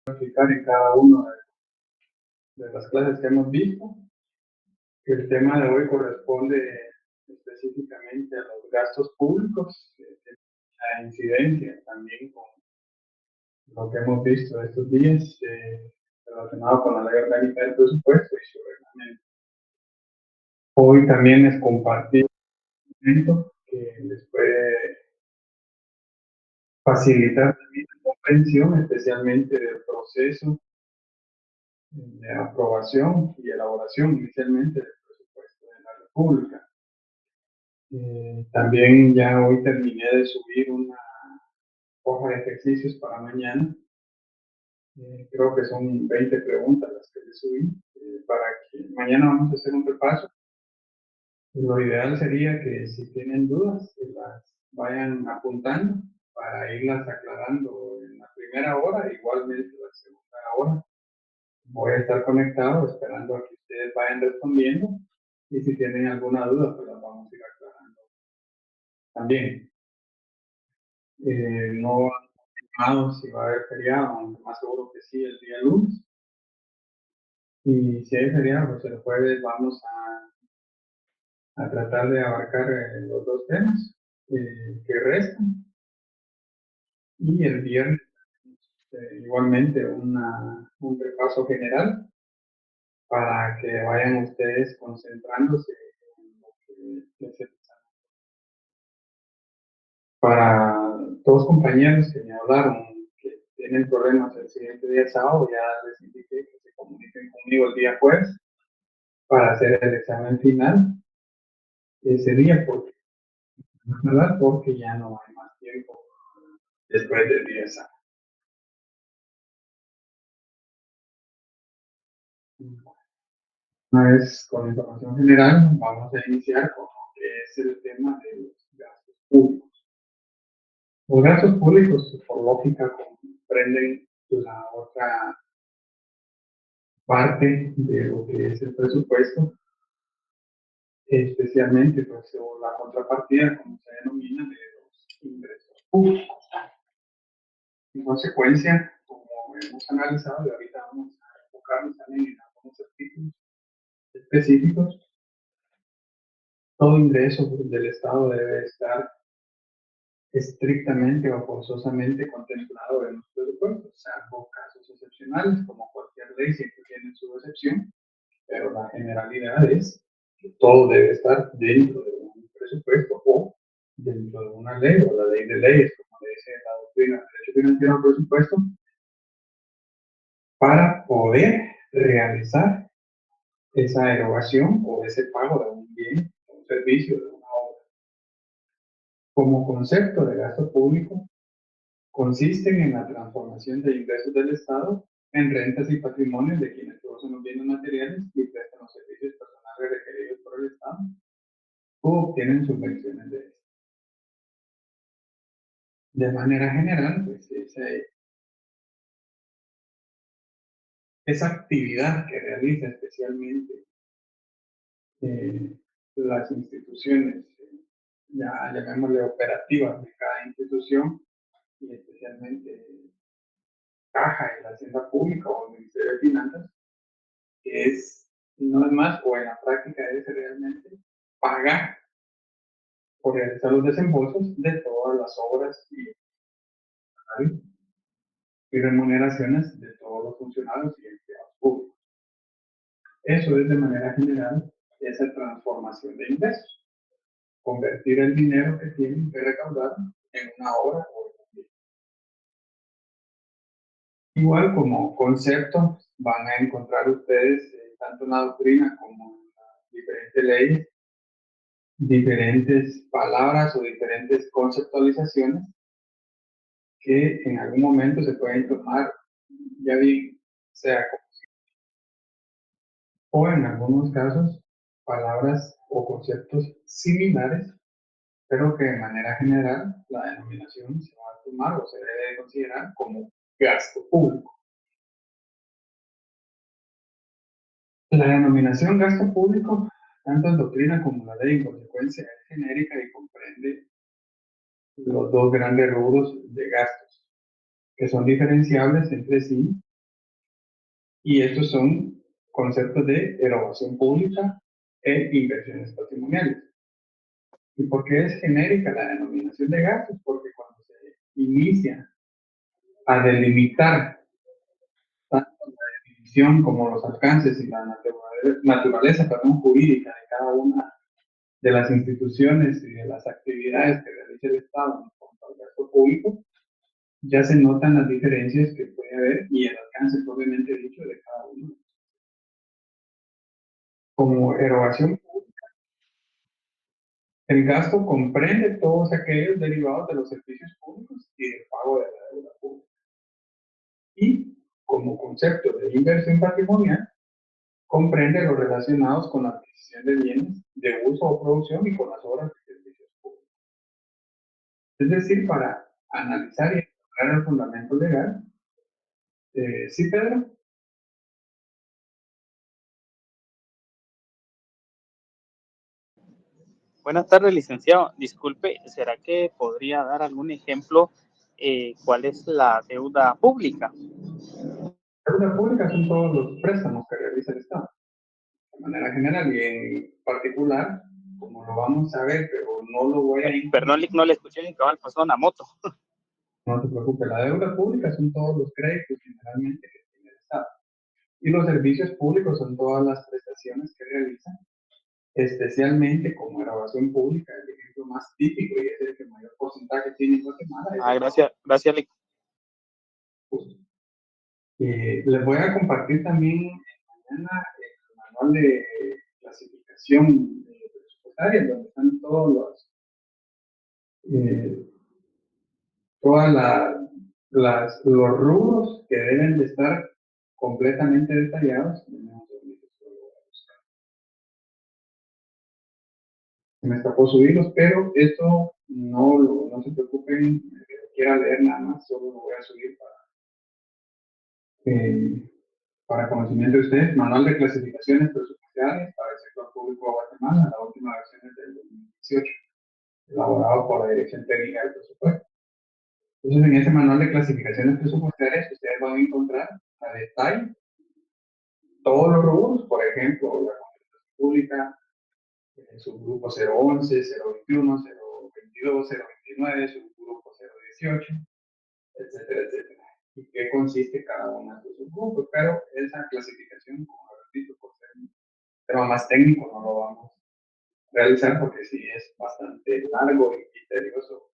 explicar en cada una de las clases que hemos visto. El tema de hoy corresponde específicamente a los gastos públicos, la incidencia también con lo que hemos visto estos días relacionado con la ley orgánica del presupuesto y su reglamento. Hoy también es compartir un documento que les puede facilitar también la comprensión, especialmente del proceso de aprobación y elaboración inicialmente del presupuesto de la República. También ya hoy terminé de subir una hoja de ejercicios para mañana. Creo que son 20 preguntas las que le subí para que mañana vamos a hacer un repaso. Lo ideal sería que si tienen dudas, que las vayan apuntando para irlas aclarando en la primera hora, igualmente la segunda hora. Voy a estar conectado esperando a que ustedes vayan respondiendo y si tienen alguna duda, pues las vamos a ir aclarando también. No han confirmado si va a haber feriado, aunque más seguro que sí, el día lunes. Y si hay feriado, pues el jueves vamos a tratar de abarcar los dos temas que restan. Y el viernes, igualmente, un repaso general para que vayan ustedes concentrándose en lo que les examen. Para dos compañeros que me hablaron que tienen problemas el siguiente día sábado, ya les indiqué que se comuniquen conmigo el día jueves para hacer el examen final ese día, porque ya no hay más tiempo después del día sábado. Una vez con la información general, vamos a iniciar con lo que es el tema de los gastos públicos. Los gastos públicos, por lógica, comprenden la otra parte de lo que es el presupuesto, especialmente pues, la contrapartida, como se denomina, de los ingresos públicos. En consecuencia, como hemos analizado, y ahorita vamos a enfocarnos también en algunos artículos específicos, todo ingreso del Estado debe estar estrictamente o forzosamente contemplado en los presupuestos, salvo casos excepcionales, como cualquier ley siempre tiene su excepción, pero la generalidad es que todo debe estar dentro de un presupuesto o dentro de una ley o la ley de leyes, como le dice la doctrina del derecho financiero al presupuesto, para poder realizar esa erogación o ese pago de un bien, de un servicio, de una obra. Como concepto de gasto público, consisten en la transformación de ingresos del Estado en rentas y patrimonios de quienes producen los bienes materiales y prestan los servicios personales requeridos por el Estado o obtienen subvenciones de este. De manera general, pues esa actividad que realiza especialmente eh, las instituciones, ya llamémosle operativas de cada institución, y especialmente Caja y la Hacienda Pública o el Ministerio de Finanzas, que no es más, o en la práctica es realmente pagar por realizar los desembolsos de todas las obras y remuneraciones de todos los funcionarios y empleados públicos. Eso es de manera general esa transformación de ingresos, convertir el dinero que tienen que recaudar en una obra o en un bien. Igual como concepto van a encontrar ustedes tanto en la doctrina como en las diferentes leyes diferentes palabras o diferentes conceptualizaciones que en algún momento se pueden tomar ya bien, sea o en algunos casos palabras o conceptos similares, pero que de manera general la denominación se va a tomar o se debe considerar como gasto público. La denominación gasto público, tanto en doctrina como en la ley, en consecuencia, es genérica y comprende los dos grandes rubros de gastos, que son diferenciables entre sí Y estos son conceptos de erogación pública e inversiones patrimoniales. ¿Y por qué es genérica la denominación de gastos? Porque cuando se inicia a delimitar tanto la definición como los alcances y la naturaleza jurídica de cada una de las instituciones y de las actividades que realiza el Estado en cuanto al gasto público, ya se notan las diferencias que puede haber y el alcance propiamente dicho de cada uno. Como erogación pública, el gasto comprende todos aquellos derivados de los servicios públicos y del pago de la deuda pública. Y como concepto de inversión patrimonial, comprende los relacionados con la adquisición de bienes de uso o producción y con las obras de servicios públicos. Es decir, para analizar y encontrar el fundamento legal, ¿sí, Pedro? Buenas tardes, licenciado. Disculpe, ¿será que podría dar algún ejemplo? ¿Cuál es la deuda pública? La deuda pública son todos los préstamos que realiza el Estado, de manera general y en particular, como lo vamos a ver, pero no lo voy a incluir. Perdón, no le escuché ni cabal, pasó una moto. No se preocupe, la deuda pública son todos los créditos generalmente que tiene el Estado. Y los servicios públicos son todas las prestaciones que realizan, especialmente como erogación pública, el ejemplo más típico y es el que mayor porcentaje tiene en Guatemala. Gracias, Les voy a compartir también mañana el manual de clasificación presupuestaria, donde están los rubros que deben de estar completamente detallados. Se me escapó subirlos, pero esto no se preocupen, quiera leer nada más, solo lo voy a subir para conocimiento de ustedes. Manual de clasificaciones presupuestarias para el sector público de Guatemala, la última versión es del 2018, elaborado por la Dirección Técnica del Presupuesto. Entonces, en ese manual de clasificaciones presupuestarias, ustedes van a encontrar a detalle todos los rubros, por ejemplo, la contratación pública, subgrupo 011, 021, 022, 029, subgrupo 018, etcétera, etcétera. Y qué consiste cada uno de esos subgrupos, pero esa clasificación, como repito, por ser un tema más técnico, no lo vamos a realizar porque sí es bastante largo y tedioso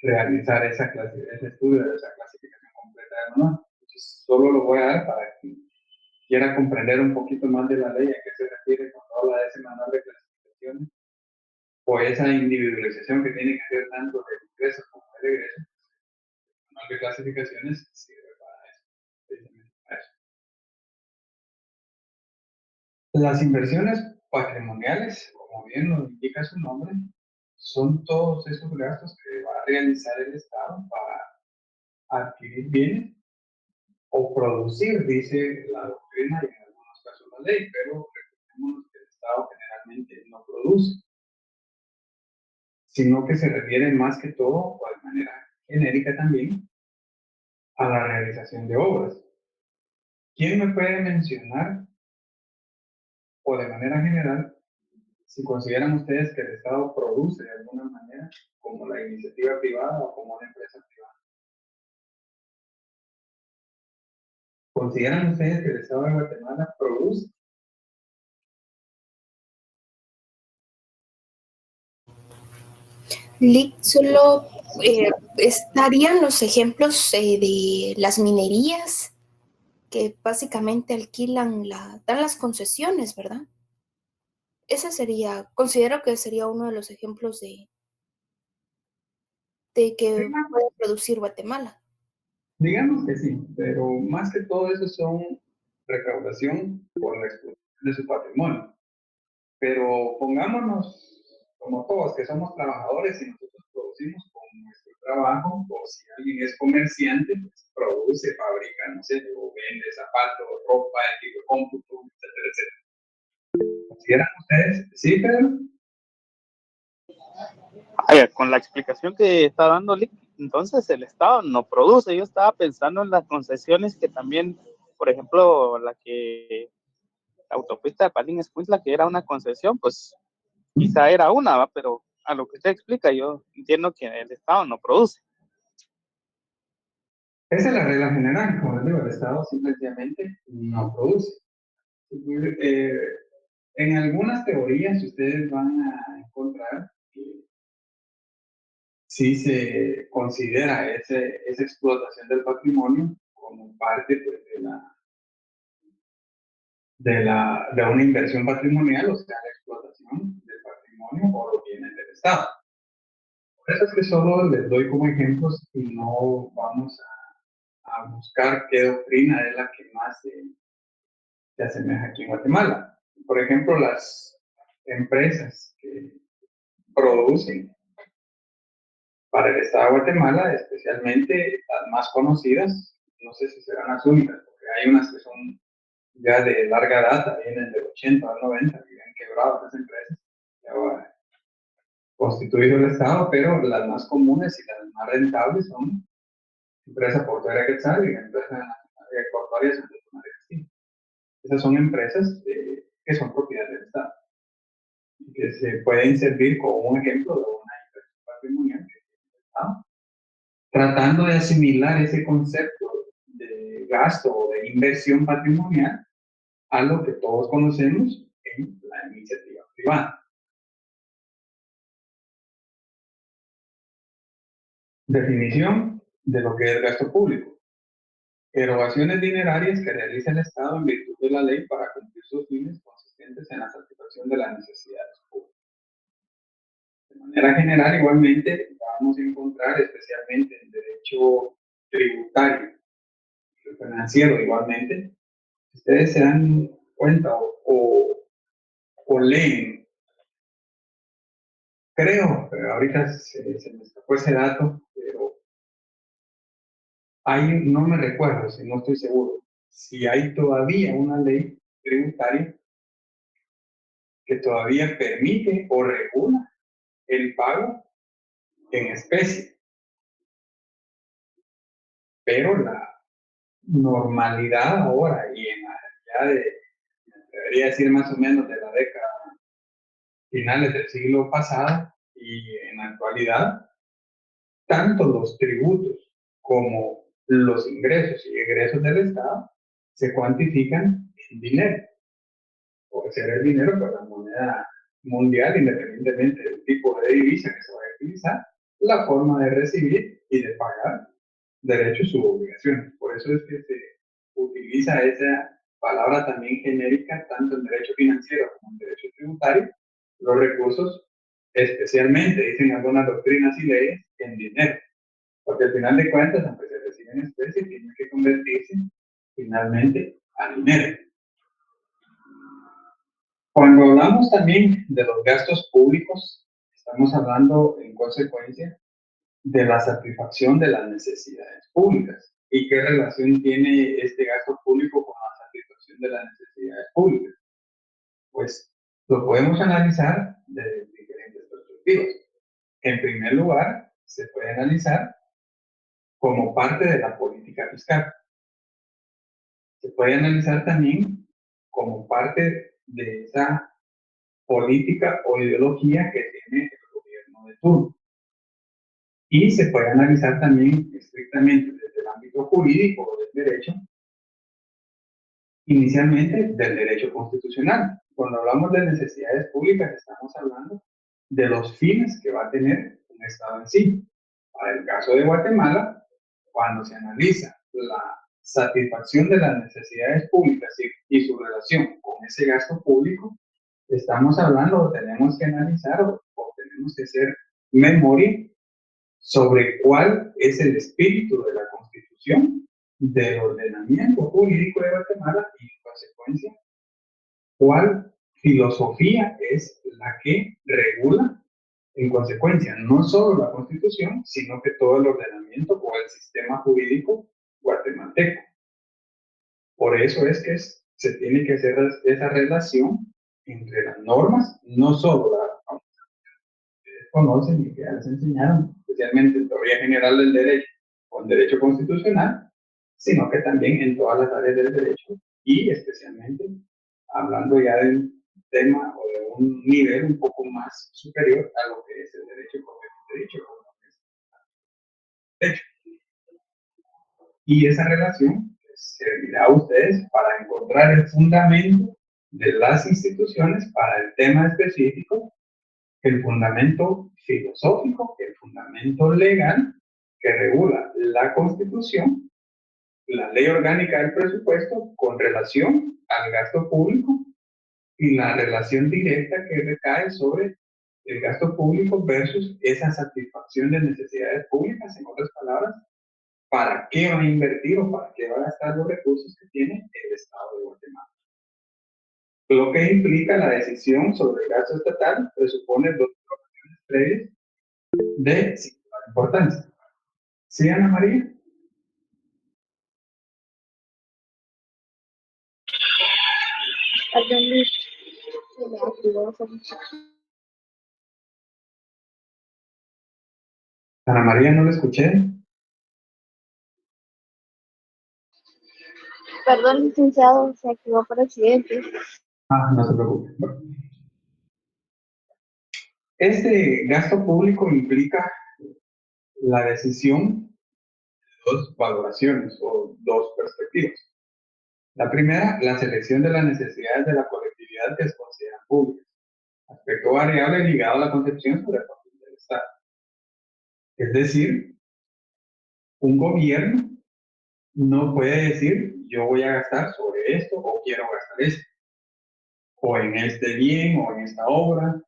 realizar ese estudio de esa clasificación completa de manual. Entonces, solo lo voy a dar para que quiera comprender un poquito más de la ley, a qué se refiere cuando habla de ese manual de clasificaciones, o esa individualización que tiene que hacer tanto de ingresos como de egresos. El manual de clasificaciones sirve para eso, precisamente para eso. Las inversiones patrimoniales, como bien lo indica su nombre, son todos esos gastos que va a realizar el Estado para adquirir bienes o producir, dice la doctrina y en algunos casos la ley, pero recordemos que el Estado generalmente no produce, sino que se refiere más que todo, o de manera genérica también, a la realización de obras. ¿Quién me puede mencionar, o de manera general, si consideran ustedes que el Estado produce de alguna manera, como la iniciativa privada o como una empresa privada? ¿Consideran ustedes que el Estado de Guatemala produce? Solo estarían los ejemplos de las minerías que básicamente alquilan, dan las concesiones, ¿verdad? Ese sería, considero que sería uno de los ejemplos de que puede producir Guatemala. Digamos que sí, pero más que todo eso son recaudación por la explotación de su patrimonio. Pero pongámonos como todos, que somos trabajadores y nosotros producimos con nuestro trabajo, o si alguien es comerciante, pues produce, fabrica, no sé, o vende zapatos, ropa, equipo de cómputo, etcétera, etcétera. ¿Consideran ustedes? Sí, Pedro. Con la explicación que está dando Lick, entonces el Estado no produce. Yo estaba pensando en las concesiones que también Por ejemplo, la autopista de Palín-Escuintla, que era una concesión, pues quizá era una, ¿va? Pero a lo que usted explica, yo entiendo que el Estado no produce. Esa es la regla general, como les digo, el Estado simplemente no produce. En algunas teorías ustedes van a encontrar que sí se considera esa explotación del patrimonio como parte pues, de una inversión patrimonial, o sea, la explotación del patrimonio o los bienes del Estado. Por eso es que solo les doy como ejemplos y no vamos a buscar qué doctrina es la que más se asemeja aquí en Guatemala. Por ejemplo, las empresas que producen para el Estado de Guatemala, especialmente las más conocidas, no sé si serán las únicas, porque hay unas que son ya de larga data, vienen del 80 al 90, que han quebrado las empresas, y ahora constituido el Estado, pero las más comunes y las más rentables son Empresa Portuaria Quetzal y la Empresa Portuaria Santa María Cristina. Esas son empresas que son propiedad del Estado, y que se pueden servir como un ejemplo de una inversión patrimonial que tiene el Estado, tratando de asimilar ese concepto de gasto o de inversión patrimonial a lo que todos conocemos en la iniciativa privada. Definición de lo que es gasto público. Erogaciones dinerarias que realiza el Estado en virtud de la ley para cumplir sus fines consistentes en la satisfacción de las necesidades públicas. De manera general, igualmente, vamos a encontrar especialmente en derecho tributario y financiero, igualmente, ustedes se dan cuenta o leen, creo, pero ahorita se me escapó ese dato, pero no me recuerdo, si no estoy seguro, si hay todavía una ley tributaria que todavía permite o regula el pago en especie, pero la normalidad ahora y en la realidad debería decir más o menos de la década finales del siglo pasado y en la actualidad, tanto los tributos como los ingresos y egresos del Estado se cuantifican en dinero. Puede ser el dinero por la moneda mundial, independientemente del tipo de divisa que se vaya a utilizar, la forma de recibir y de pagar derechos u obligaciones. Por eso es que se utiliza esa palabra también genérica, tanto en derecho financiero como en derecho tributario, los recursos, especialmente, dicen algunas doctrinas y leyes, en dinero. Porque al final de cuentas, aunque se recibe en especie, tiene que convertirse finalmente a dinero. Cuando hablamos también de los gastos públicos, estamos hablando en consecuencia de la satisfacción de las necesidades públicas. ¿Y qué relación tiene este gasto público con la satisfacción de las necesidades públicas? Pues lo podemos analizar desde diferentes perspectivas. En primer lugar, se puede analizar como parte de la política fiscal. Se puede analizar también como parte de esa política o ideología que tiene el gobierno de turno. Y se puede analizar también estrictamente desde el ámbito jurídico o del derecho, inicialmente del derecho constitucional. Cuando hablamos de necesidades públicas, estamos hablando de los fines que va a tener un Estado en sí. Para el caso de Guatemala, cuando se analiza la satisfacción de las necesidades públicas y su relación con ese gasto público, estamos hablando o tenemos que analizar o tenemos que hacer memoria sobre cuál es el espíritu de la Constitución, del ordenamiento jurídico de Guatemala y, en consecuencia, cuál filosofía es la que regula, en consecuencia, no solo la Constitución, sino que todo el ordenamiento o el sistema jurídico guatemalteco. Por eso es que se tiene que hacer esa relación entre las normas, no solo las que conocen y que ya les enseñaron, especialmente en teoría general del derecho o el derecho constitucional, sino que también en todas las áreas del derecho y especialmente hablando ya de un tema o de un nivel un poco más superior a lo que es el derecho propiamente dicho, como es el derecho. Y esa relación pues, servirá a ustedes para encontrar el fundamento de las instituciones para el tema específico, el fundamento filosófico, el fundamento legal que regula la Constitución, la ley orgánica del presupuesto con relación al gasto público y la relación directa que recae sobre el gasto público versus esa satisfacción de necesidades públicas, en otras palabras, para qué va a invertir o para qué va a gastar los recursos que tiene el Estado de Guatemala. Lo que implica la decisión sobre el gasto estatal presupone dos informaciones previas de singular importancia. ¿Sí, Ana María? Ana María, no la escuché. Perdón, licenciado, se activó por accidente. No se preocupe. Bueno, este gasto público implica la decisión de dos valoraciones o dos perspectivas. La primera, la selección de las necesidades de la colectividad que se consideran públicas. Aspecto variable ligado a la concepción sobre el papel del Estado. Es decir, un gobierno no puede decir yo voy a gastar sobre esto o quiero gastar esto, o en este bien o en esta obra,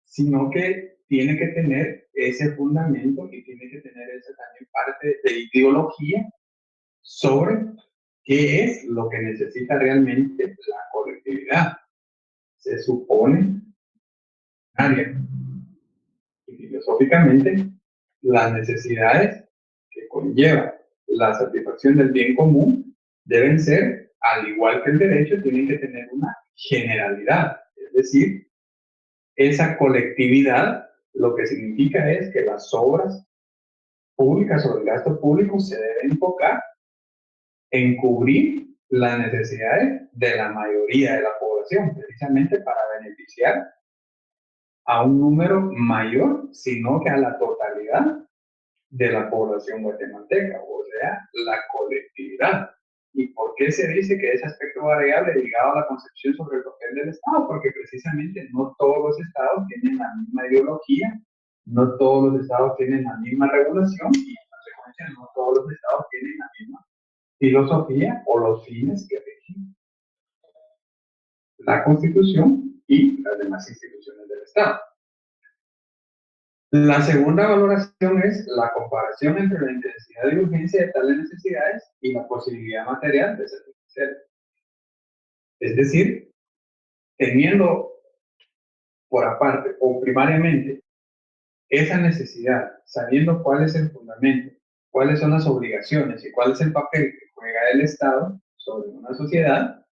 sino que tiene que tener ese fundamento y tiene que tener esa también parte de ideología sobre qué es lo que necesita realmente la colectividad. Se supone, área, y filosóficamente, las necesidades que conlleva la satisfacción del bien común deben ser, al igual que el derecho, tienen que tener una generalidad, es decir, esa colectividad lo que significa es que las obras públicas o el gasto público se debe enfocar en cubrir las necesidades de la mayoría de la población, precisamente para beneficiar a un número mayor, sino que a la totalidad de la población guatemalteca, o sea, la colectividad. ¿Y por qué se dice que ese aspecto variable ligado a la concepción sobre el papel del Estado? Porque precisamente no todos los estados tienen la misma ideología, no todos los estados tienen la misma regulación y en consecuencia no todos los estados tienen la misma filosofía o los fines que rigen la Constitución y las demás instituciones del Estado. La segunda valoración es la comparación entre la intensidad y urgencia de tales necesidades y la posibilidad material de satisfacerlas. Es decir, teniendo por aparte o primariamente esa necesidad, sabiendo cuál es el fundamento, cuáles son las obligaciones y cuál es el papel que juega el Estado sobre una sociedad,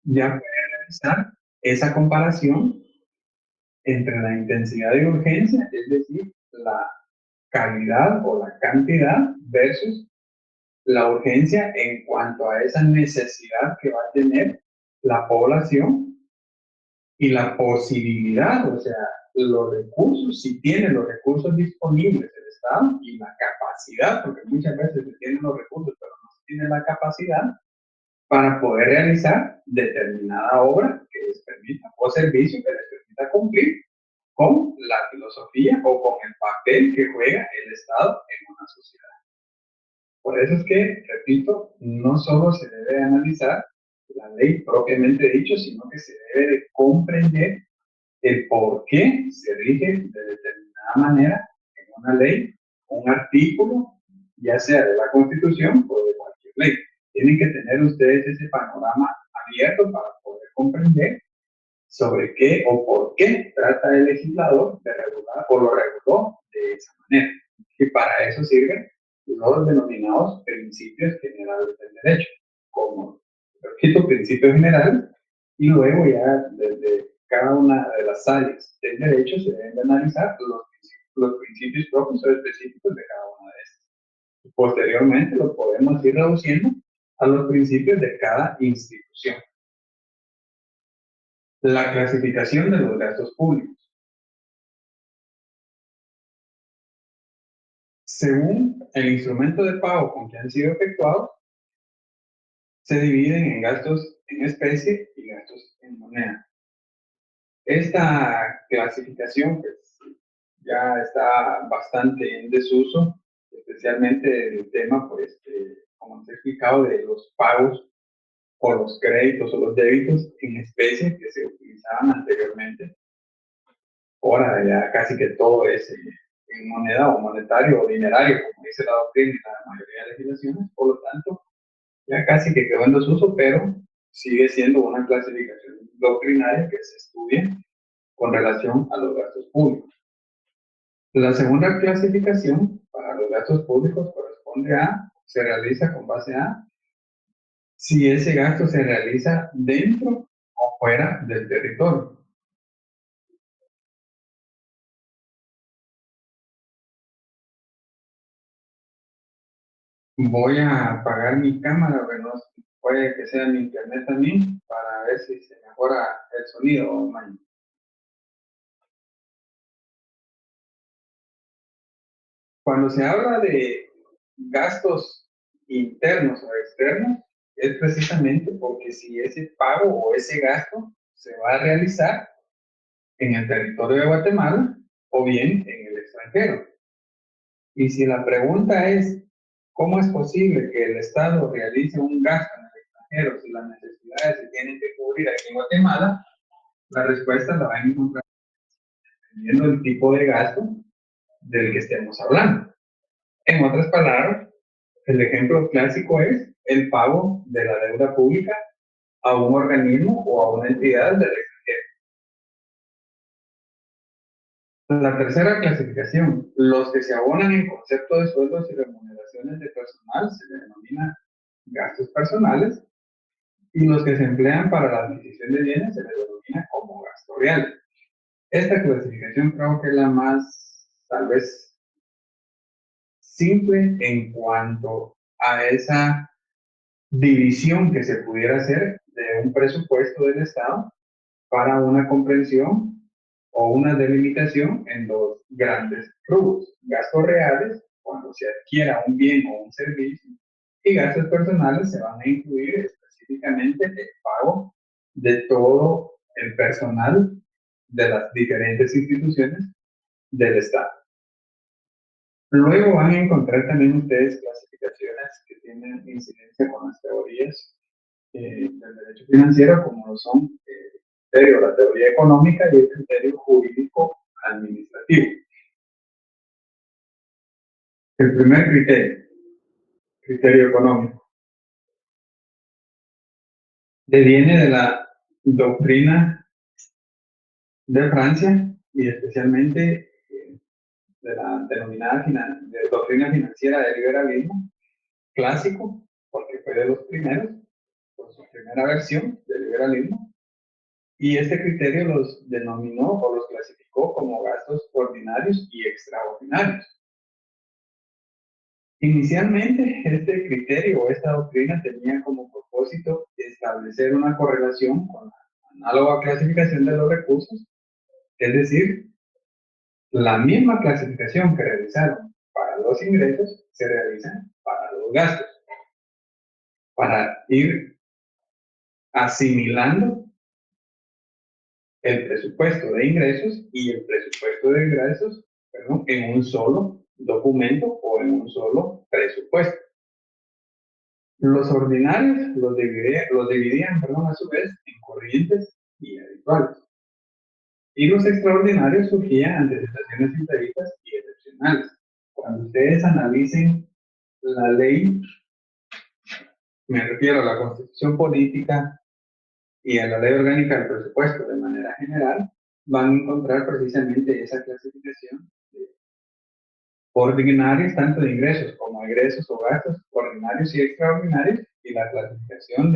ya puede realizar esa comparación entre la intensidad y urgencia, es decir, la calidad o la cantidad versus la urgencia en cuanto a esa necesidad que va a tener la población y la posibilidad, o sea, los recursos, si tiene los recursos disponibles el Estado y la capacidad, porque muchas veces se tienen los recursos, pero no se tiene la capacidad para poder realizar determinada obra que les permita o servicio que les permita cumplir con la filosofía o con el papel que juega el Estado en una sociedad. Por eso es que, repito, no solo se debe analizar la ley propiamente dicho, sino que se debe de comprender el por qué se rige de determinada manera en una ley, un artículo, ya sea de la Constitución o de cualquier ley. Tienen que tener ustedes ese panorama abierto para poder comprender sobre qué o por qué trata el legislador de regular o lo reguló de esa manera. Y para eso sirven los denominados principios generales del derecho, como, repito, principios generales, y luego ya desde cada una de las áreas del derecho se deben de analizar los principios propios o específicos de cada una de estas. Posteriormente lo podemos ir reduciendo a los principios de cada institución. La clasificación de los gastos públicos. Según el instrumento de pago con que han sido efectuados, se dividen en gastos en especie y gastos en moneda. Esta clasificación pues, ya está bastante en desuso, especialmente el tema, pues, como se ha explicado, de los pagos o los créditos o los débitos en especie que se utilizaban anteriormente. Ahora ya casi que todo es en moneda o monetario o dinerario, como dice la doctrina y la mayoría de legislaciones, por lo tanto, ya casi que quedó en desuso, pero sigue siendo una clasificación doctrinaria que se estudia con relación a los gastos públicos. La segunda clasificación para los gastos públicos corresponde a, se realiza con base a, si ese gasto se realiza dentro o fuera del territorio. Voy a apagar mi cámara, pero no puede que sea mi internet también, para ver si se mejora el sonido, Maño. Cuando se habla de gastos internos o externos, es precisamente porque si ese pago o ese gasto se va a realizar en el territorio de Guatemala o bien en el extranjero. Y si la pregunta es, ¿cómo es posible que el Estado realice un gasto en el extranjero si las necesidades se tienen que cubrir aquí en Guatemala? La respuesta la van a encontrar dependiendo del tipo de gasto del que estemos hablando. En otras palabras, el ejemplo clásico es el pago de la deuda pública a un organismo o a una entidad del extranjero. La tercera clasificación, los que se abonan en concepto de sueldos y remuneraciones de personal se denomina gastos personales y los que se emplean para la adquisición de bienes se les denomina como gasto real. Esta clasificación creo que es la más, tal vez, simple en cuanto a esa división que se pudiera hacer de un presupuesto del Estado para una comprensión o una delimitación en dos grandes rubros: gastos reales, cuando se adquiera un bien o un servicio, y gastos personales se van a incluir específicamente el pago de todo el personal de las diferentes instituciones del Estado. Luego van a encontrar también ustedes clasificaciones que tienen incidencia con las teorías del derecho financiero, como lo son la teoría económica y el criterio jurídico administrativo. El primer criterio económico, deviene de la doctrina de Francia y especialmente de la denominada doctrina financiera del liberalismo clásico, porque fue de los primeros, por su primera versión del liberalismo, y este criterio los denominó o los clasificó como gastos ordinarios y extraordinarios. Inicialmente, este criterio o esta doctrina tenía como propósito establecer una correlación con la análoga clasificación de los recursos, es decir, la misma clasificación que realizaron para los ingresos se realiza para los gastos, para ir asimilando el presupuesto de ingresos y el presupuesto de egresos, en un solo documento o en un solo presupuesto. Los ordinarios los dividían, a su vez, en corrientes y habituales. Y los extraordinarios surgían ante situaciones imprevistas y excepcionales. Cuando ustedes analicen la ley, me refiero a la Constitución Política y a la Ley Orgánica del Presupuesto de manera general, van a encontrar precisamente esa clasificación de ordinarios, tanto de ingresos como egresos o gastos, ordinarios y extraordinarios, y la clasificación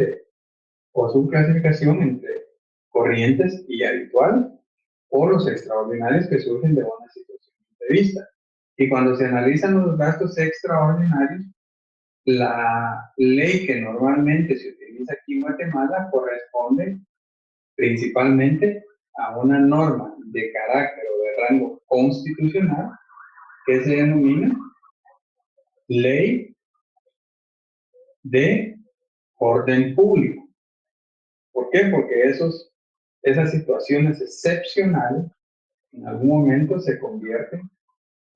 o subclasificación entre corrientes y habituales, o los extraordinarios que surgen de una situación imprevista. Y cuando se analizan los gastos extraordinarios, la ley que normalmente se utiliza aquí en Guatemala corresponde principalmente a una norma de carácter o de rango constitucional que se denomina Ley de Orden Público. ¿Por qué? Porque esas situaciones excepcionales en algún momento se convierten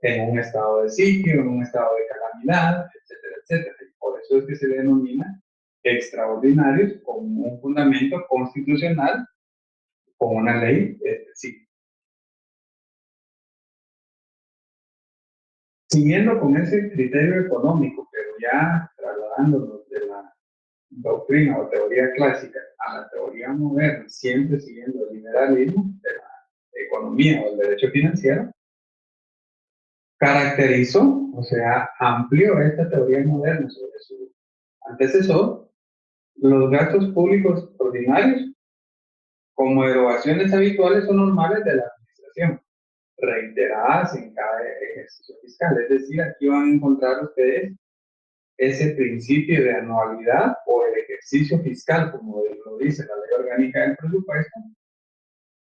en un estado de sitio, en un estado de calamidad, etcétera, etcétera. Y por eso es que se denomina extraordinarios con un fundamento constitucional, con una ley específica. Siguiendo con ese criterio económico, pero ya trasladándonos de la doctrina o teoría clásica a la teoría moderna, siempre siguiendo el liberalismo de la economía o el derecho financiero, caracterizó, o sea, amplió esta teoría moderna sobre su antecesor, los gastos públicos ordinarios como erogaciones habituales o normales de la administración, reiteradas en cada ejercicio fiscal. Es decir, aquí van a encontrar ustedes ese principio de anualidad o el ejercicio fiscal, como lo dice la Ley Orgánica del Presupuesto,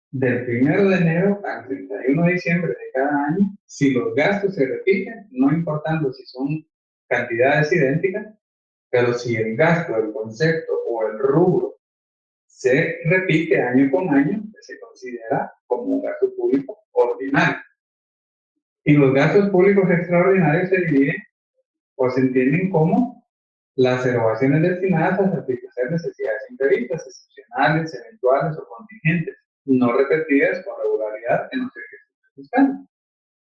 del 1 de enero al 31 de diciembre de cada año, si los gastos se repiten, no importando si son cantidades idénticas, pero si el gasto, el concepto o el rubro se repite año con año, se considera como un gasto público ordinario. Y los gastos públicos extraordinarios se dividen o se entienden como las erogaciones destinadas a satisfacer necesidades imprevistas, excepcionales, eventuales o contingentes, no repetidas con regularidad en los ejercicios fiscales.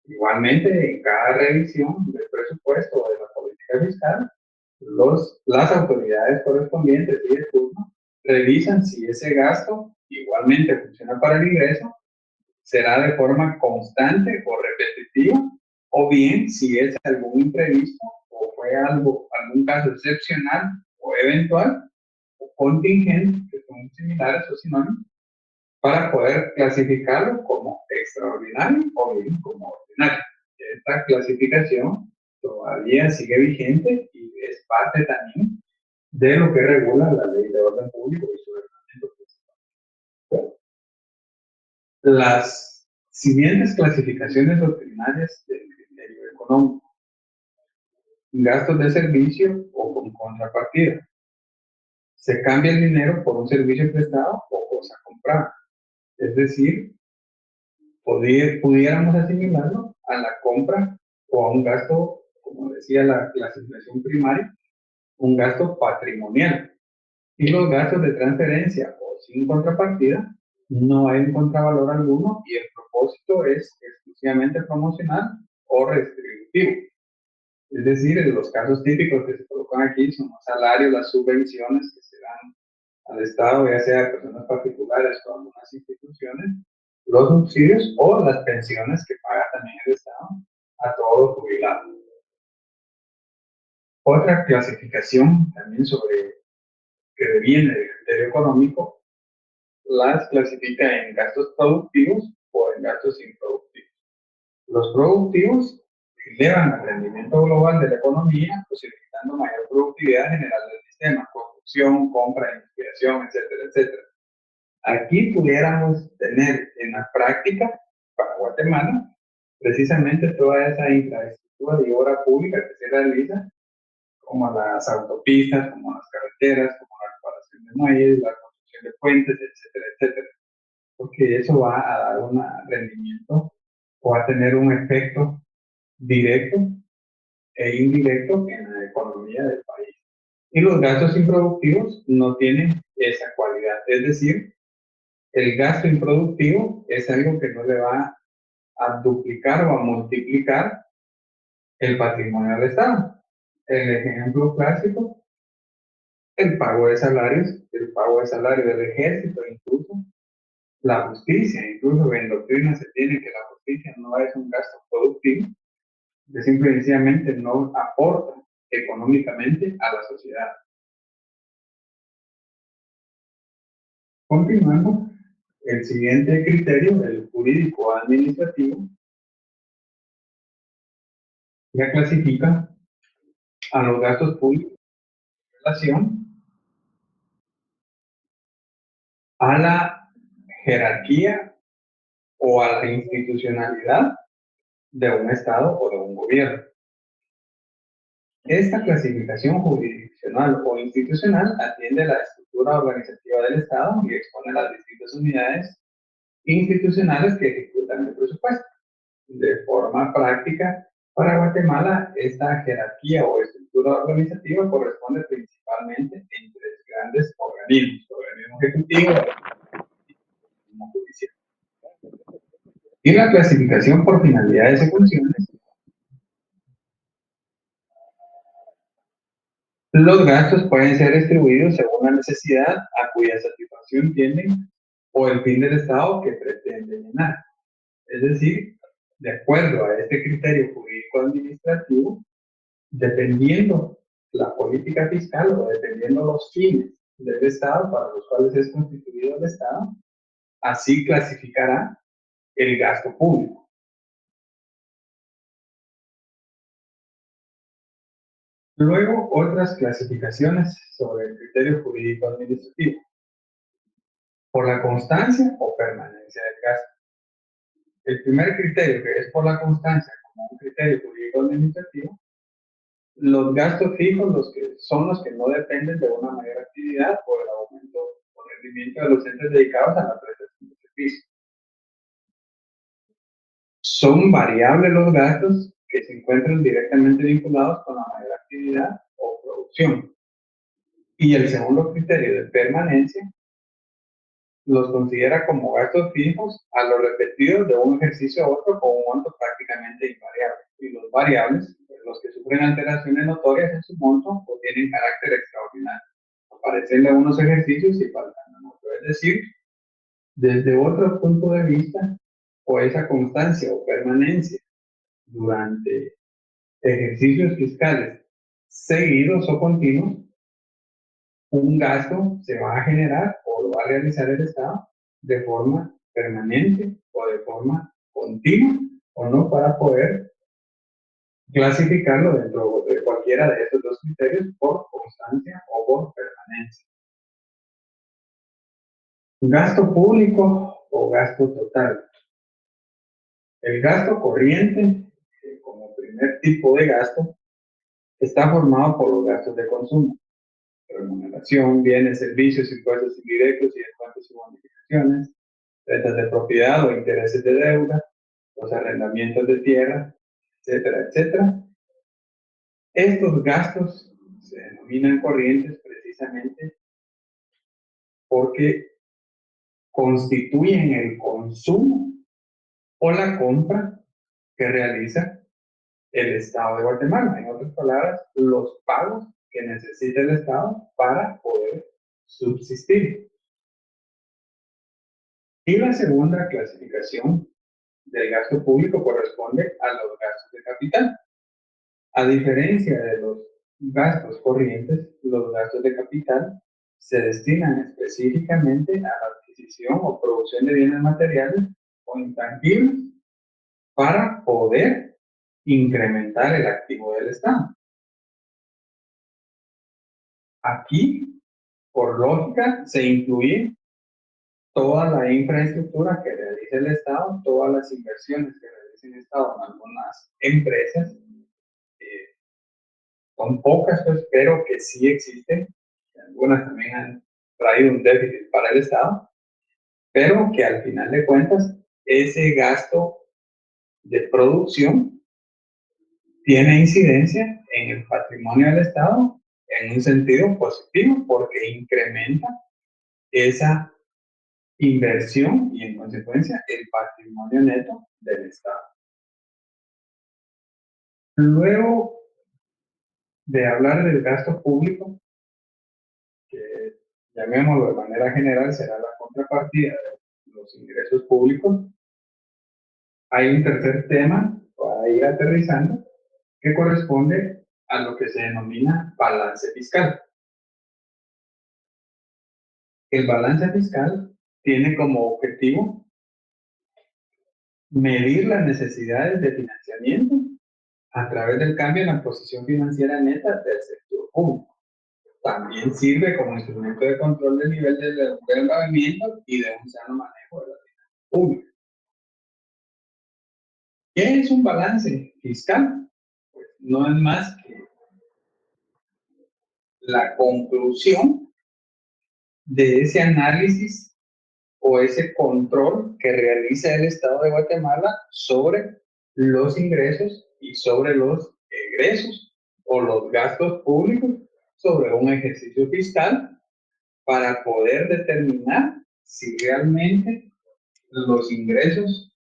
Igualmente, en cada revisión del presupuesto o de la política fiscal, las autoridades correspondientes y de turno revisan si ese gasto igualmente funciona para el ingreso, será de forma constante o repetitiva, o bien si es algún imprevisto o fue algún caso excepcional o eventual o contingente, que son similares o sinónimos, para poder clasificarlo como extraordinario o bien como ordinario. Esta clasificación todavía sigue vigente y es parte también de lo que regula la Ley de Orden Público y su reglamento principal. Las siguientes clasificaciones doctrinarias del criterio económico: gastos de servicio o con contrapartida. Se cambia el dinero por un servicio prestado o cosa comprada. Es decir, pudiéramos asimilarlo a la compra o a un gasto, como decía la clasificación primaria, un gasto patrimonial. Y los gastos de transferencia o sin contrapartida, no hay un contravalor alguno y el propósito es exclusivamente promocional o restributivo. Es decir, los casos típicos que se colocan aquí son los salarios, las subvenciones que se dan al Estado, ya sea a personas particulares o a algunas instituciones, los subsidios o las pensiones que paga también el Estado a todos los jubilados. Otra clasificación también que deviene del criterio económico, las clasifica en gastos productivos o en gastos improductivos. Los productivos elevan el rendimiento global de la economía, posibilitando mayor productividad general del sistema, producción, compra, investigación, etcétera, etcétera. Aquí pudiéramos tener en la práctica, para Guatemala, precisamente toda esa infraestructura y obra pública que se realiza, como las autopistas, como las carreteras, como la reparación de muelles, la construcción de puentes, etcétera, etcétera. Porque eso va a dar un rendimiento o va a tener un efecto directo e indirecto en la economía del país. Y los gastos improductivos no tienen esa cualidad. Es decir, el gasto improductivo es algo que no le va a duplicar o a multiplicar el patrimonio del Estado. El ejemplo clásico: el pago de salarios, el pago de salario del ejército, incluso la justicia. Incluso en doctrina se tiene que la justicia no es un gasto productivo, que simple y sencillamente no aporta económicamente a la sociedad. Continuando, el siguiente criterio, el jurídico administrativo, Ya clasifica a los gastos públicos en relación a la jerarquía o a la institucionalidad de un Estado o de un gobierno. Esta clasificación jurisdiccional o institucional atiende a la estructura organizativa del Estado y expone las distintas unidades institucionales que ejecutan el presupuesto. De forma práctica, para Guatemala, esta jerarquía o estructura organizativa corresponde principalmente en tres grandes organismos: organismo ejecutivo, organismo judicial. Y la clasificación por finalidades y funciones. Los gastos pueden ser distribuidos según la necesidad a cuya satisfacción tienden o el fin del Estado que pretende llenar. Es decir, de acuerdo a este criterio jurídico-administrativo, dependiendo la política fiscal o dependiendo los fines del Estado para los cuales es constituido el Estado, así clasificará el gasto público. Luego, otras clasificaciones sobre el criterio jurídico-administrativo. Por la constancia o permanencia del gasto. El primer criterio, que es por la constancia como un criterio jurídico-administrativo, los gastos fijos son los que no dependen de una mayor actividad o el aumento o rendimiento de los entes dedicados a la prestación de servicios. Son variables los gastos que se encuentran directamente vinculados con la mayor actividad o producción. Y el segundo criterio de permanencia los considera como gastos fijos a los repetidos de un ejercicio a otro con un monto prácticamente invariable. Y los variables, los que sufren alteraciones notorias en su monto o tienen carácter extraordinario, aparecen en unos ejercicios y faltan en otros. Es decir, desde otro punto de vista, o esa constancia o permanencia durante ejercicios fiscales seguidos o continuos, un gasto se va a generar o lo va a realizar el Estado de forma permanente o de forma continua o no, para poder clasificarlo dentro de cualquiera de estos dos criterios por constancia o por permanencia. Gasto público o gasto total. El gasto corriente, como primer tipo de gasto, está formado por los gastos de consumo: remuneración, bienes, servicios, impuestos indirectos y descuentos y bonificaciones, rentas de propiedad o intereses de deuda, los arrendamientos de tierra, etcétera, etcétera. Estos gastos se denominan corrientes precisamente porque constituyen el consumo o la compra que realiza el Estado de Guatemala. En otras palabras, los pagos que necesita el Estado para poder subsistir. Y la segunda clasificación del gasto público corresponde a los gastos de capital. A diferencia de los gastos corrientes, los gastos de capital se destinan específicamente a la adquisición o producción de bienes materiales o intangibles para poder incrementar el activo del Estado. Aquí, por lógica, se incluye toda la infraestructura que realiza el Estado, todas las inversiones que realiza el Estado en algunas empresas. Son pocas, pues, pero que sí existen. Algunas también han traído un déficit para el Estado, pero que al final de cuentas ese gasto de producción tiene incidencia en el patrimonio del Estado en un sentido positivo porque incrementa esa inversión y en consecuencia el patrimonio neto del Estado. Luego de hablar del gasto público, que llamémoslo de manera general será la contrapartida de los ingresos públicos, hay un tercer tema para ir aterrizando que corresponde a lo que se denomina balance fiscal. El balance fiscal tiene como objetivo medir las necesidades de financiamiento a través del cambio en la posición financiera neta del sector público. También sirve como instrumento de control del nivel del endeudamiento y de un sano manejo de la finanza pública. ¿Qué es un balance fiscal? Pues no es más que la conclusión de ese análisis o ese control que realiza el Estado de Guatemala sobre los ingresos y sobre los egresos o los gastos públicos sobre un ejercicio fiscal para poder determinar si realmente los ingresos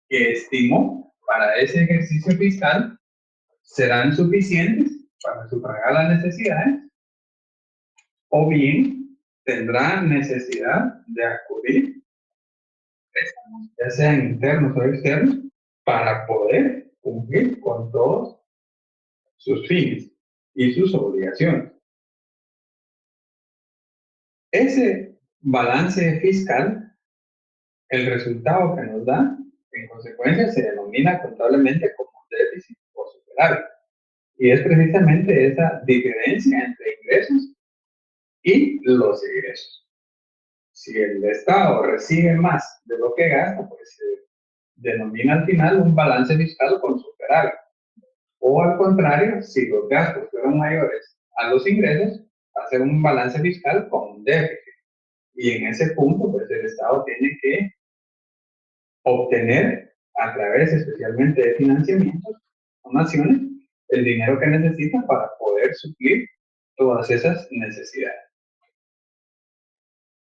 que estimó para ese ejercicio fiscal serán suficientes para sufragar las necesidades o bien tendrá necesidad de acudir, ya sean internos o externos, para poder cumplir con todos sus fines y sus obligaciones. Ese balance fiscal, el resultado que nos da, en consecuencia, se denomina contablemente como déficit o superávit. Y es precisamente esa diferencia entre ingresos y los egresos. Si el Estado recibe más de lo que gasta, pues se denomina al final un balance fiscal con superávit. O al contrario, si los gastos fueron mayores a los ingresos, va a ser un balance fiscal con un déficit. Y en ese punto, pues el Estado tiene que obtener, a través especialmente de financiamientos, donaciones, el dinero que necesita para poder suplir todas esas necesidades.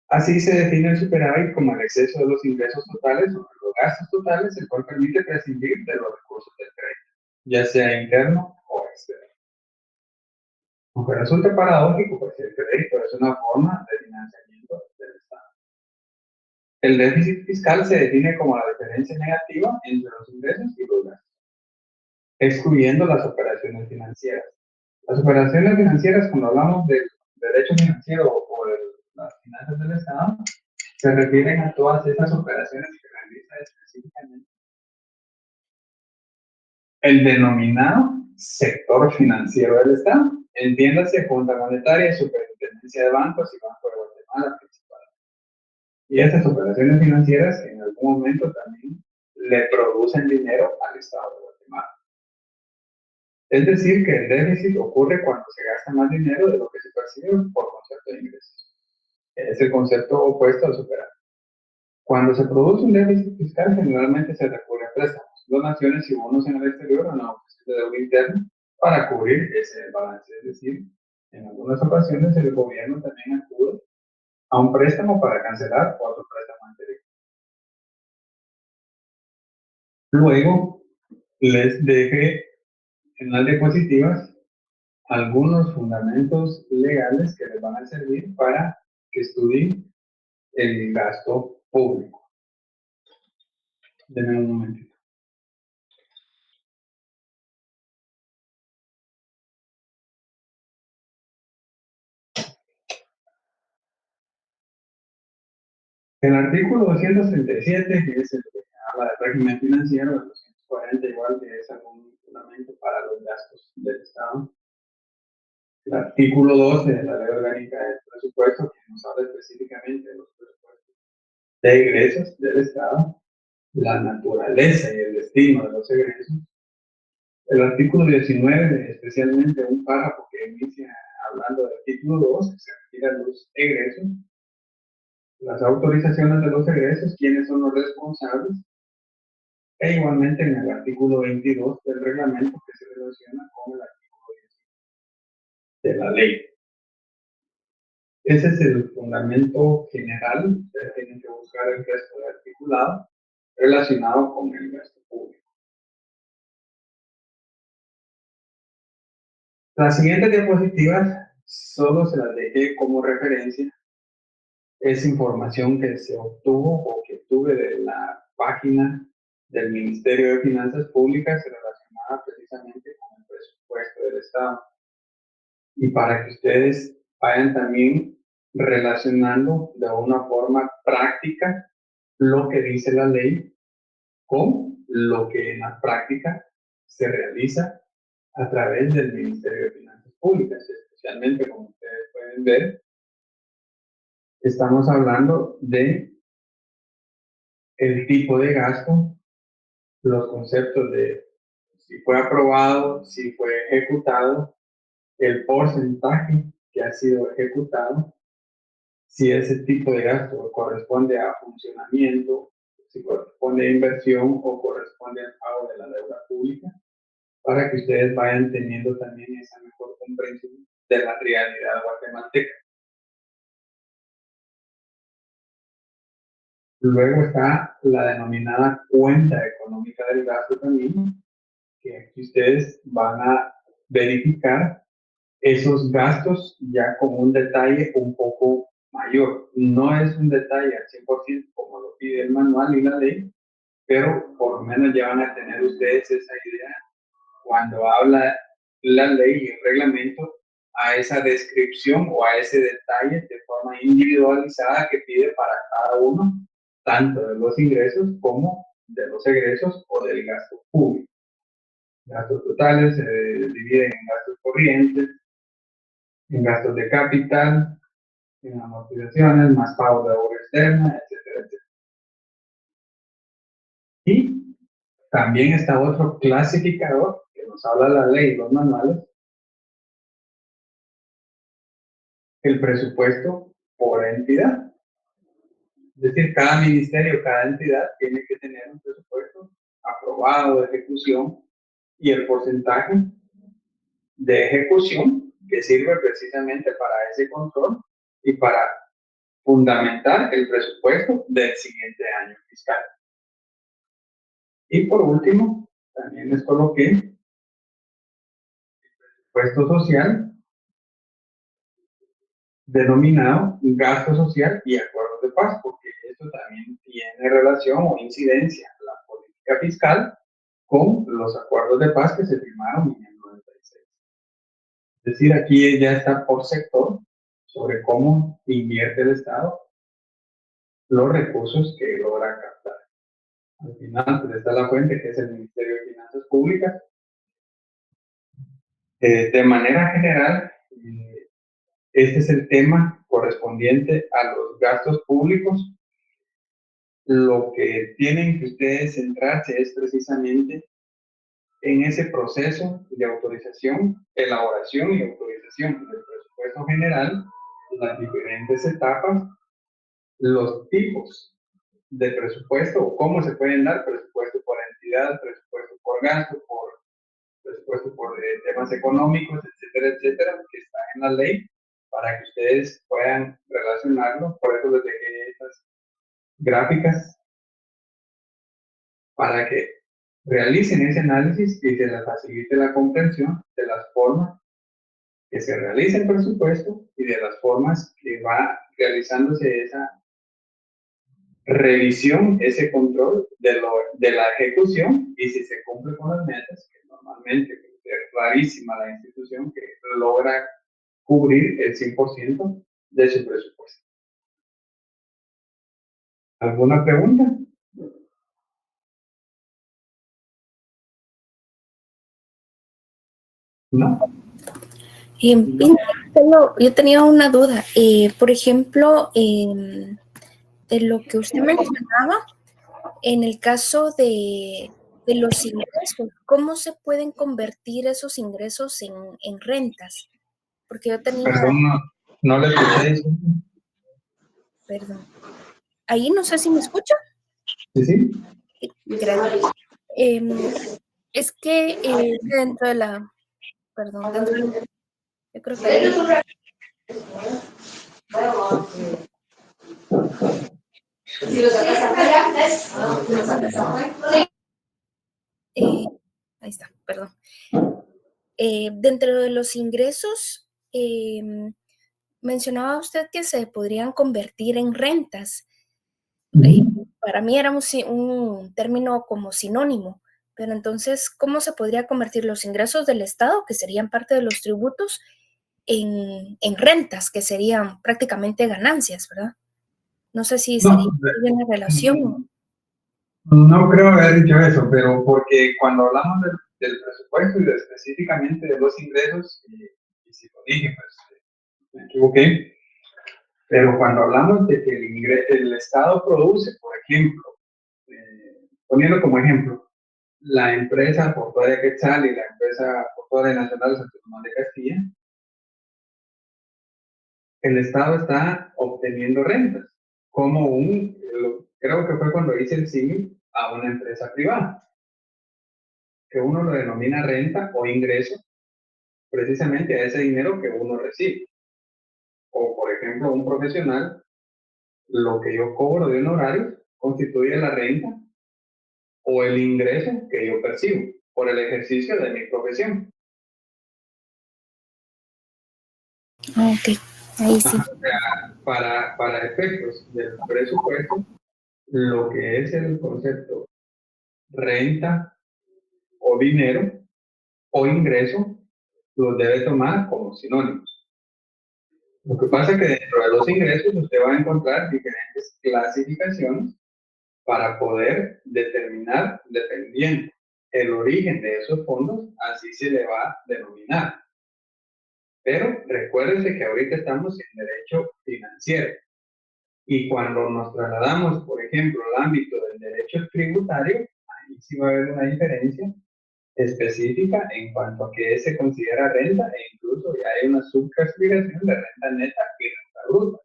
Así se define el superávit como el exceso de los ingresos totales sobre los gastos totales, el cual permite prescindir de los recursos del crédito, ya sea interno o externo. Aunque resulte paradójico, pues el crédito es una forma de financiamiento del Estado. El déficit fiscal se define como la diferencia negativa entre los ingresos y los gastos, excluyendo las operaciones financieras. Las operaciones financieras, cuando hablamos del derecho financiero o de las finanzas del Estado, se refieren a todas esas operaciones que realiza específicamente el denominado sector financiero del Estado. Entiéndase, Junta Monetaria, Superintendencia de Bancos y Banco de Guatemala principalmente. Y estas operaciones financieras en algún momento también le producen dinero al Estado de Guatemala. Es decir, que el déficit ocurre cuando se gasta más dinero de lo que se percibe por concepto de ingresos. Es el concepto opuesto al superávit. Cuando se produce un déficit fiscal, generalmente se recurre a préstamos, donaciones y bonos en el exterior o una objeción de deuda interna para cubrir ese balance. Es decir, en algunas ocasiones el gobierno también acude a un préstamo para cancelar otro préstamo anterior. Luego, les dejé en las diapositivas algunos fundamentos legales que les van a servir para que estudien el gasto público. Denme un momentito. El artículo 237, que es el que habla del régimen financiero, el 240 igual, que es algún fundamento para los gastos del Estado. El artículo 12 de la Ley Orgánica del Presupuesto, que nos habla específicamente de los presupuestos de egresos del Estado, la naturaleza y el destino de los egresos. El artículo 19, especialmente un párrafo que inicia hablando del título 2, que se refiere a los egresos, las autorizaciones de los egresos, quiénes son los responsables, e igualmente en el artículo 22 del reglamento que se relaciona con el artículo 10 de la ley. Ese es el fundamento general. Ustedes tienen que buscar el resto del articulado relacionado con el gasto público. Las siguientes diapositivas solo se las dejé como referencia. Es información que se obtuvo o que tuve de la página del Ministerio de Finanzas Públicas relacionada precisamente con el presupuesto del Estado. Y para que ustedes vayan también relacionando de una forma práctica lo que dice la ley con lo que en la práctica se realiza a través del Ministerio de Finanzas Públicas, especialmente como ustedes pueden ver, estamos hablando de el tipo de gasto, los conceptos de si fue aprobado, si fue ejecutado, el porcentaje que ha sido ejecutado, si ese tipo de gasto corresponde a funcionamiento, si corresponde a inversión o corresponde al pago de la deuda pública, para que ustedes vayan teniendo también esa mejor comprensión de la realidad guatemalteca. Luego está la denominada cuenta económica del gasto también, que aquí ustedes van a verificar esos gastos ya con un detalle un poco mayor. No es un detalle al 100% como lo pide el manual y la ley, pero por lo menos ya van a tener ustedes esa idea cuando habla la ley y el reglamento a esa descripción o a ese detalle de forma individualizada que pide para cada uno, tanto de los ingresos como de los egresos o del gasto público. Gastos totales se dividen en gastos corrientes, en gastos de capital, en amortizaciones, más pago de obra externa, etcétera, etcétera. Y también está otro clasificador que nos habla la ley y los manuales, el presupuesto por entidad. Es decir, cada ministerio, cada entidad tiene que tener un presupuesto aprobado de ejecución y el porcentaje de ejecución que sirve precisamente para ese control y para fundamentar el presupuesto del siguiente año fiscal. Y por último, también les coloqué el presupuesto social, denominado gasto social y acuerdos de paz, porque eso también tiene relación o incidencia a la política fiscal con los acuerdos de paz que se firmaron en el 96. Es decir, aquí ya está por sector sobre cómo invierte el Estado los recursos que logra captar. Al final, pues está la fuente, que es el Ministerio de Finanzas Públicas. De manera general, este es el tema correspondiente a los gastos públicos. Lo que tienen que ustedes centrarse es precisamente en ese proceso de autorización, elaboración y autorización del presupuesto general, las diferentes etapas, los tipos de presupuesto o cómo se pueden dar presupuesto por entidad, presupuesto por gasto, por presupuesto por temas económicos, etcétera, etcétera, que está en la ley, para que ustedes puedan relacionarlo. Por eso les dejé estas gráficas para que realicen ese análisis y se les facilite la comprensión de las formas que se realiza el presupuesto y de las formas que va realizándose esa revisión, ese control de la ejecución y si se cumple con las metas, que normalmente es rarísima la institución que logra cubrir el 100% de su presupuesto. ¿Alguna pregunta? ¿No? Yo tenía una duda. Por ejemplo, de lo que usted mencionaba, en el caso de los ingresos, ¿cómo se pueden convertir esos ingresos en rentas? Porque yo tenía... Perdón, no le escuché eso. Perdón. Ahí no sé si me escucha. Sí, sí. Gracias. Es que dentro de la... Perdón, dentro de la... Yo creo que... ahí está, perdón. Dentro de los ingresos, mencionaba usted que se podrían convertir en rentas. Para mí era un término como sinónimo, pero entonces, ¿cómo se podría convertir los ingresos del Estado, que serían parte de los tributos, en rentas, que serían prácticamente ganancias, ¿verdad? No sé si sería una relación. No creo haber dicho eso, pero porque cuando hablamos del presupuesto y específicamente de los ingresos, y si lo dije, pues me equivoqué, pero cuando hablamos de que el Estado produce, por ejemplo, poniendo como ejemplo, la empresa portuaria Quetzal y la empresa portuaria nacional Santo Tomás de Castilla, el Estado está obteniendo rentas, como creo que fue cuando hice el símil a una empresa privada, que uno lo denomina renta o ingreso, precisamente a ese dinero que uno recibe. O, por ejemplo, un profesional, lo que yo cobro de honorario constituye la renta o el ingreso que yo percibo por el ejercicio de mi profesión. Ok, ahí sí. Para efectos del presupuesto, lo que es el concepto renta o dinero o ingreso, los debe tomar como sinónimos. Lo que pasa es que dentro de los ingresos usted va a encontrar diferentes clasificaciones para poder determinar, dependiendo el origen de esos fondos, así se le va a denominar. Pero recuérdense que ahorita estamos en derecho financiero. Y cuando nos trasladamos, por ejemplo, al ámbito del derecho tributario, ahí sí va a haber una diferencia específica en cuanto a qué se considera renta, e incluso ya hay una subclasificación de renta neta y renta bruta,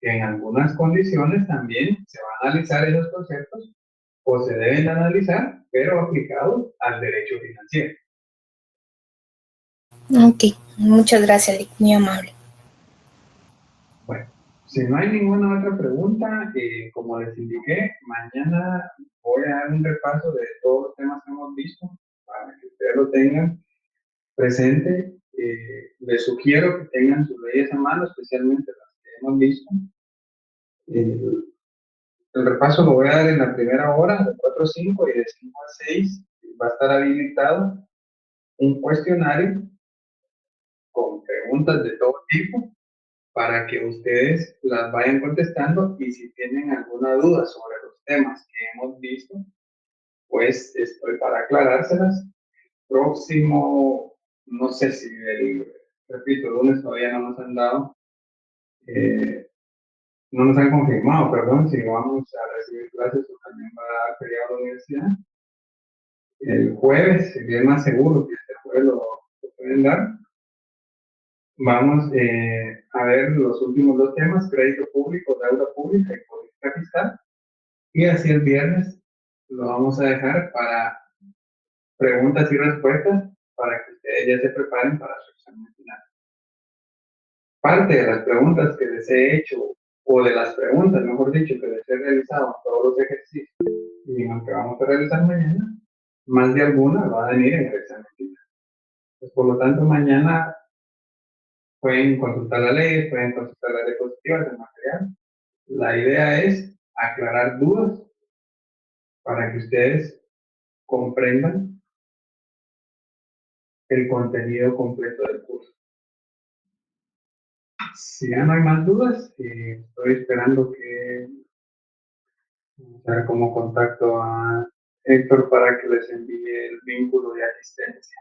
que en algunas condiciones también se van a analizar esos conceptos o se deben analizar, pero aplicados al derecho financiero. Ok, muchas gracias, Lick, muy amable. Bueno, si no hay ninguna otra pregunta, como les indiqué, mañana voy a dar un repaso de todos los temas que hemos visto para que ustedes lo tengan presente. Les sugiero que tengan sus leyes a mano, especialmente las que hemos visto. El repaso lo voy a dar en la primera hora, de 4 a 5, y de 5 a 6 va a estar habilitado un cuestionario con preguntas de todo tipo para que ustedes las vayan contestando, y si tienen alguna duda sobre los temas que hemos visto, pues estoy para aclarárselas. Próximo, no sé si repito, el lunes todavía no nos han dado, no nos han confirmado, perdón, si vamos a recibir clases o también va a dar feriado a la universidad. El jueves, si es más seguro que este jueves lo pueden dar. Vamos a ver los últimos dos temas: crédito público, deuda pública y política fiscal. Y así el viernes lo vamos a dejar para preguntas y respuestas para que ustedes ya se preparen para su examen final. Parte de las preguntas que les he hecho, o de las preguntas, mejor dicho, que les he realizado en todos los ejercicios y en lo que vamos a realizar mañana, más de alguna va a venir en el examen final. Pues, por lo tanto, mañana pueden consultar la ley, pueden consultar las diapositivas del material. La idea es aclarar dudas para que ustedes comprendan el contenido completo del curso. Si ya no hay más dudas, estoy esperando que sea como contacto a Héctor para que les envíe el vínculo de asistencia.